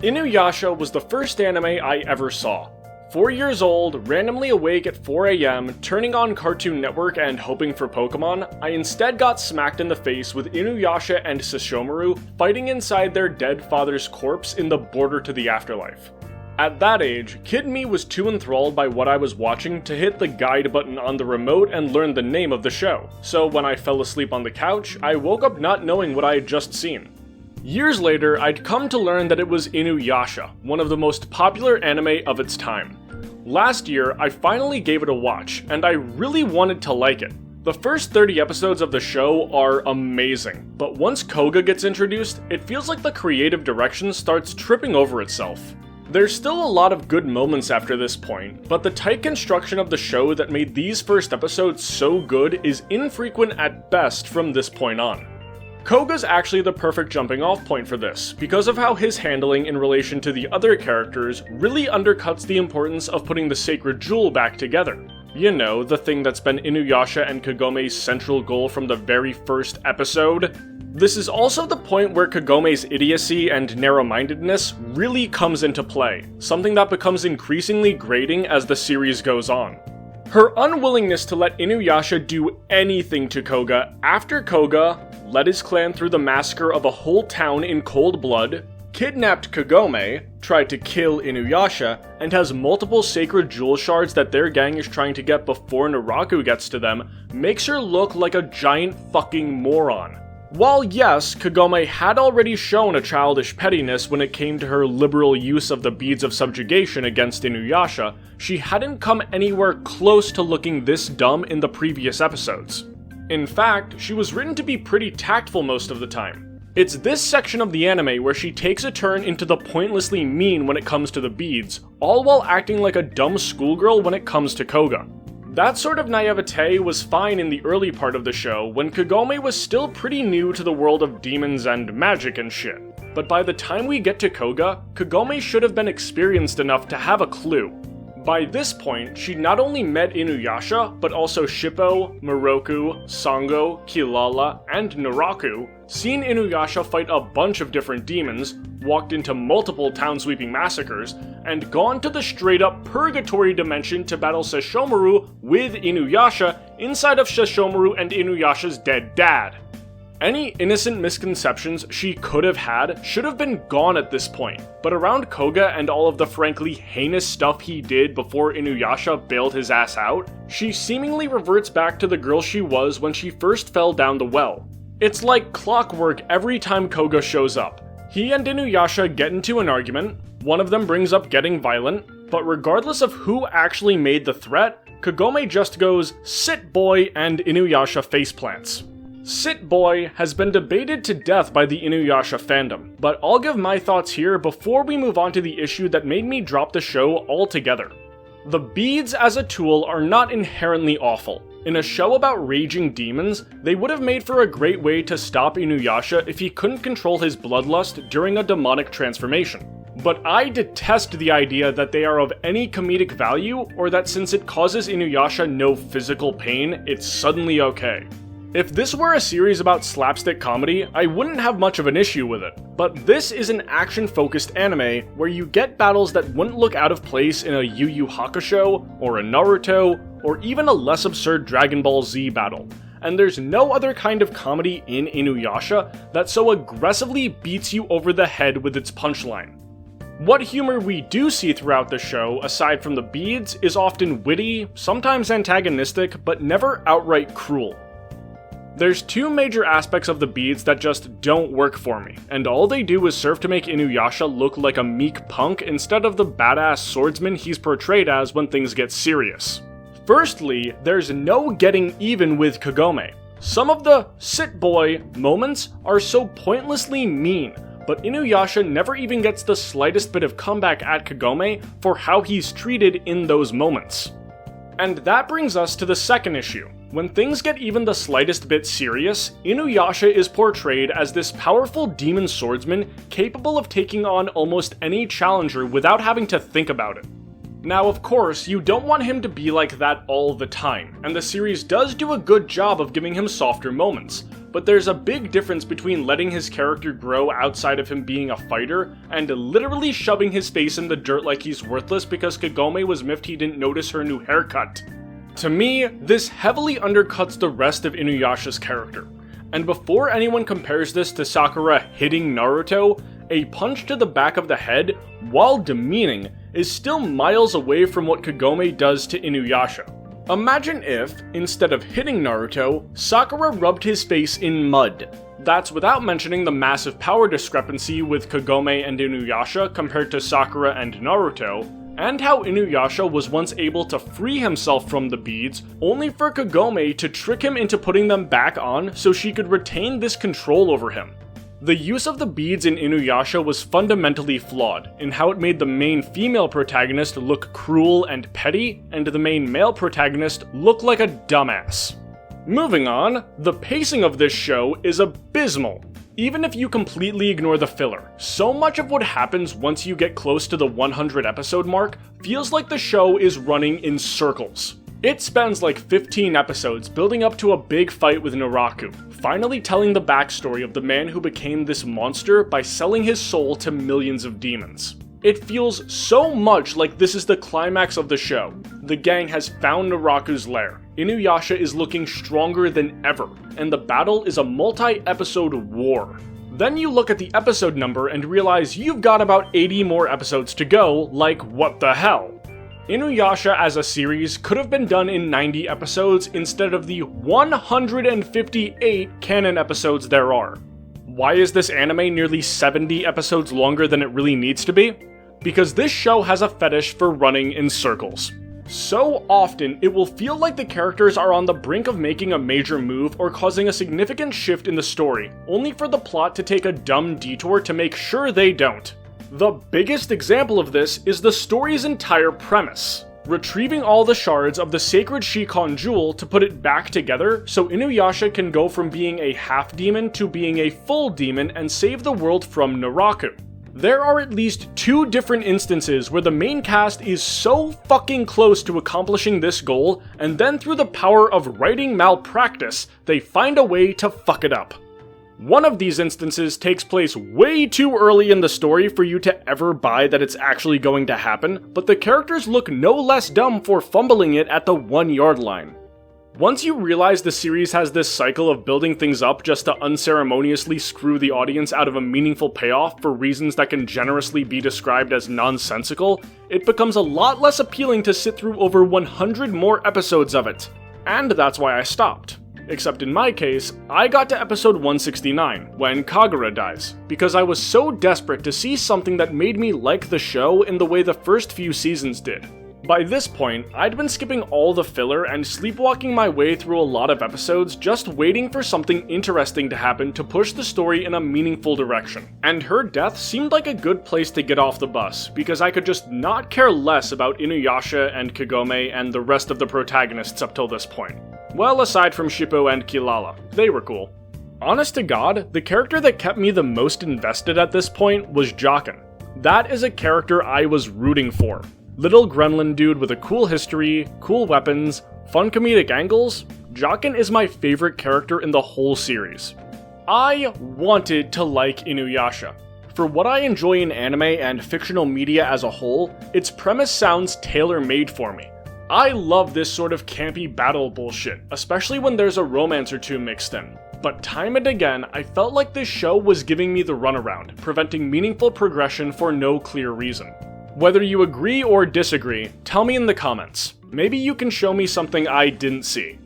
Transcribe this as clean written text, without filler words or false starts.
Inuyasha was the first anime I ever saw. 4 years old, randomly awake at 4 AM, turning on Cartoon Network and hoping for Pokemon, I instead got smacked in the face with Inuyasha and Sesshomaru fighting inside their dead father's corpse in the border to the afterlife. At that age, kid me was too enthralled by what I was watching to hit the guide button on the remote and learn the name of the show, so when I fell asleep on the couch, I woke up not knowing what I had just seen. Years later, I'd come to learn that it was Inuyasha, one of the most popular anime of its time. Last year, I finally gave it a watch, and I really wanted to like it. The first 30 episodes of the show are amazing, but once Koga gets introduced, it feels like the creative direction starts tripping over itself. There's still a lot of good moments after this point, but the tight construction of the show that made these first episodes so good is infrequent at best from this point on. Koga's actually the perfect jumping off point for this, because of how his handling in relation to the other characters really undercuts the importance of putting the sacred jewel back together. You know, the thing that's been Inuyasha and Kagome's central goal from the very first episode. This is also the point where Kagome's idiocy and narrow-mindedness really comes into play, something that becomes increasingly grating as the series goes on. Her unwillingness to let Inuyasha do anything to Koga after Koga led his clan through the massacre of a whole town in cold blood, kidnapped Kagome, tried to kill Inuyasha, and has multiple sacred jewel shards that their gang is trying to get before Naraku gets to them, makes her look like a giant fucking moron. While yes, Kagome had already shown a childish pettiness when it came to her liberal use of the beads of subjugation against Inuyasha, she hadn't come anywhere close to looking this dumb in the previous episodes. In fact, she was written to be pretty tactful most of the time. It's this section of the anime where she takes a turn into the pointlessly mean when it comes to the beads, all while acting like a dumb schoolgirl when it comes to Koga. That sort of naivete was fine in the early part of the show when Kagome was still pretty new to the world of demons and magic and shit. But by the time we get to Koga, Kagome should have been experienced enough to have a clue. By this point, she'd not only met Inuyasha, but also Shippo, Moroku, Sango, Kilala, and Naraku, seen Inuyasha fight a bunch of different demons, walked into multiple town-sweeping massacres, and gone to the straight-up purgatory dimension to battle Sesshomaru with Inuyasha inside of Sesshomaru and Inuyasha's dead dad. Any innocent misconceptions she could have had should have been gone at this point, but around Koga and all of the frankly heinous stuff he did before Inuyasha bailed his ass out, she seemingly reverts back to the girl she was when she first fell down the well. It's like clockwork every time Koga shows up. He and Inuyasha get into an argument, one of them brings up getting violent, but regardless of who actually made the threat, Kagome just goes, "Sit boy," and Inuyasha faceplants. Sit Boy has been debated to death by the Inuyasha fandom, but I'll give my thoughts here before we move on to the issue that made me drop the show altogether. The beads as a tool are not inherently awful. In a show about raging demons, they would have made for a great way to stop Inuyasha if he couldn't control his bloodlust during a demonic transformation. But I detest the idea that they are of any comedic value, or that since it causes Inuyasha no physical pain, it's suddenly okay. If this were a series about slapstick comedy, I wouldn't have much of an issue with it, but this is an action-focused anime where you get battles that wouldn't look out of place in a Yu Yu Hakusho, or a Naruto, or even a less absurd Dragon Ball Z battle, and there's no other kind of comedy in Inuyasha that so aggressively beats you over the head with its punchline. What humor we do see throughout the show, aside from the beads, is often witty, sometimes antagonistic, but never outright cruel. There's two major aspects of the beads that just don't work for me, and all they do is serve to make Inuyasha look like a meek punk instead of the badass swordsman he's portrayed as when things get serious. Firstly, there's no getting even with Kagome. Some of the "sit boy" moments are so pointlessly mean, but Inuyasha never even gets the slightest bit of comeback at Kagome for how he's treated in those moments. And that brings us to the second issue. When things get even the slightest bit serious, Inuyasha is portrayed as this powerful demon swordsman capable of taking on almost any challenger without having to think about it. Now, of course, you don't want him to be like that all the time, and the series does do a good job of giving him softer moments, but there's a big difference between letting his character grow outside of him being a fighter and literally shoving his face in the dirt like he's worthless because Kagome was miffed he didn't notice her new haircut. To me, this heavily undercuts the rest of Inuyasha's character. And before anyone compares this to Sakura hitting Naruto, a punch to the back of the head, while demeaning, is still miles away from what Kagome does to Inuyasha. Imagine if, instead of hitting Naruto, Sakura rubbed his face in mud. That's without mentioning the massive power discrepancy with Kagome and Inuyasha compared to Sakura and Naruto, and how Inuyasha was once able to free himself from the beads, only for Kagome to trick him into putting them back on so she could retain this control over him. The use of the beads in Inuyasha was fundamentally flawed, in how it made the main female protagonist look cruel and petty, and the main male protagonist look like a dumbass. Moving on, the pacing of this show is abysmal. Even if you completely ignore the filler, so much of what happens once you get close to the 100 episode mark feels like the show is running in circles. It spends like 15 episodes building up to a big fight with Naraku, finally telling the backstory of the man who became this monster by selling his soul to millions of demons. It feels so much like this is the climax of the show. The gang has found Naraku's lair, Inuyasha is looking stronger than ever, and the battle is a multi-episode war. Then you look at the episode number and realize you've got about 80 more episodes to go, like what the hell? Inuyasha as a series could have been done in 90 episodes instead of the 158 canon episodes there are. Why is this anime nearly 70 episodes longer than it really needs to be? Because this show has a fetish for running in circles. So often, it will feel like the characters are on the brink of making a major move or causing a significant shift in the story, only for the plot to take a dumb detour to make sure they don't. The biggest example of this is the story's entire premise. Retrieving all the shards of the sacred Shikon jewel to put it back together so Inuyasha can go from being a half-demon to being a full demon and save the world from Naraku. There are at least 2 different instances where the main cast is so fucking close to accomplishing this goal, and then through the power of writing malpractice, they find a way to fuck it up. One of these instances takes place way too early in the story for you to ever buy that it's actually going to happen, but the characters look no less dumb for fumbling it at the 1-yard line. Once you realize the series has this cycle of building things up just to unceremoniously screw the audience out of a meaningful payoff for reasons that can generously be described as nonsensical, it becomes a lot less appealing to sit through over 100 more episodes of it. And that's why I stopped. Except in my case, I got to episode 169, when Kagura dies, because I was so desperate to see something that made me like the show in the way the first few seasons did. By this point, I'd been skipping all the filler and sleepwalking my way through a lot of episodes just waiting for something interesting to happen to push the story in a meaningful direction. And her death seemed like a good place to get off the bus, because I could just not care less about Inuyasha and Kagome and the rest of the protagonists up till this point. Well, aside from Shippo and Kilala, they were cool. Honest to God, the character that kept me the most invested at this point was Jaken. That is a character I was rooting for. Little gremlin dude with a cool history, cool weapons, fun comedic angles, Jaken is my favorite character in the whole series. I wanted to like Inuyasha. For what I enjoy in anime and fictional media as a whole, its premise sounds tailor-made for me. I love this sort of campy battle bullshit, especially when there's a romance or two mixed in. But time and again, I felt like this show was giving me the runaround, preventing meaningful progression for no clear reason. Whether you agree or disagree, tell me in the comments. Maybe you can show me something I didn't see.